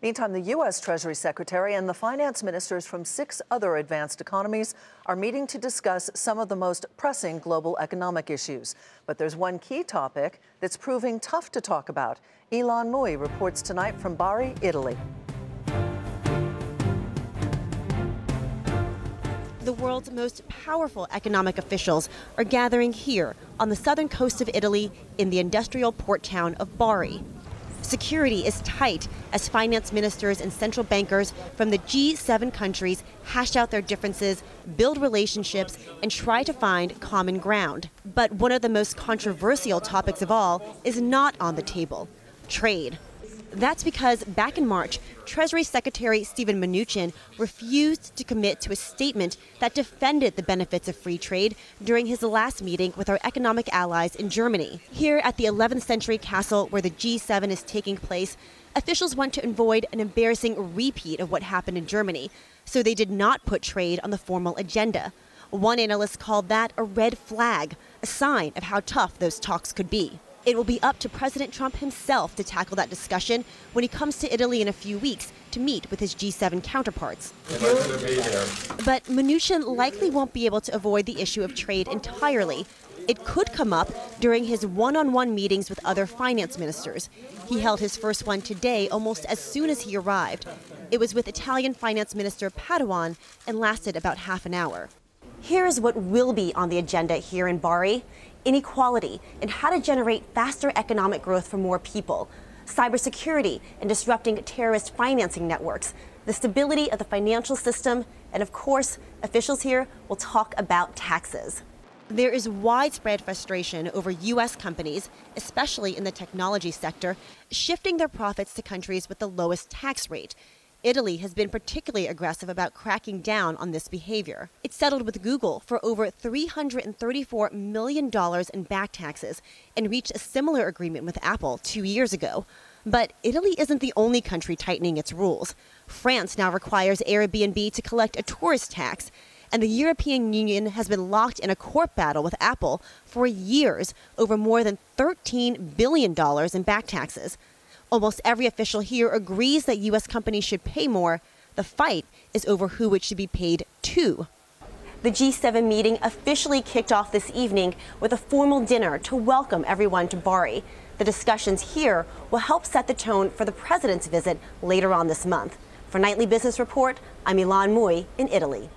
Meantime, the U.S. Treasury Secretary and the finance ministers from 6 other advanced economies are meeting to discuss some of the most pressing global economic issues. But there's one key topic that's proving tough to talk about. Ylan Mui reports tonight from Bari, Italy. The world's most powerful economic officials are gathering here on the southern coast of Italy in the industrial port town of Bari. Security is tight as finance ministers and central bankers from the G7 countries hash out their differences, build relationships, and try to find common ground. But one of the most controversial topics of all is not on the table: trade. That's because back in March, Treasury Secretary Steven Mnuchin refused to commit to a statement that defended the benefits of free trade during his last meeting with our economic allies in Germany. Here at the 11th century castle where the G7 is taking place, officials want to avoid an embarrassing repeat of what happened in Germany, so they did not put trade on the formal agenda. One analyst called that a red flag, a sign of how tough those talks could be. It will be up to President Trump himself to tackle that discussion when he comes to Italy in a few weeks to meet with his G7 counterparts. But Mnuchin likely won't be able to avoid the issue of trade entirely. It could come up during his one-on-one meetings with other finance ministers. He held his first one today almost as soon as he arrived. It was with Italian Finance Minister Padoan and lasted about half an hour. Here's what will be on the agenda here in Bari: inequality and how to generate faster economic growth for more people, cybersecurity and disrupting terrorist financing networks, the stability of the financial system, and of course, officials here will talk about taxes. There is widespread frustration over U.S. companies, especially in the technology sector, shifting their profits to countries with the lowest tax rate. Italy has been particularly aggressive about cracking down on this behavior. It settled with Google for over $334 million in back taxes and reached a similar agreement with Apple 2 years ago. But Italy isn't the only country tightening its rules. France now requires Airbnb to collect a tourist tax, and the European Union has been locked in a court battle with Apple for years over more than $13 billion in back taxes. Almost every official here agrees that U.S. companies should pay more. The fight is over who it should be paid to. The G7 meeting officially kicked off this evening with a formal dinner to welcome everyone to Bari. The discussions here will help set the tone for the president's visit later on this month. For Nightly Business Report, I'm Ylan Mui in Italy.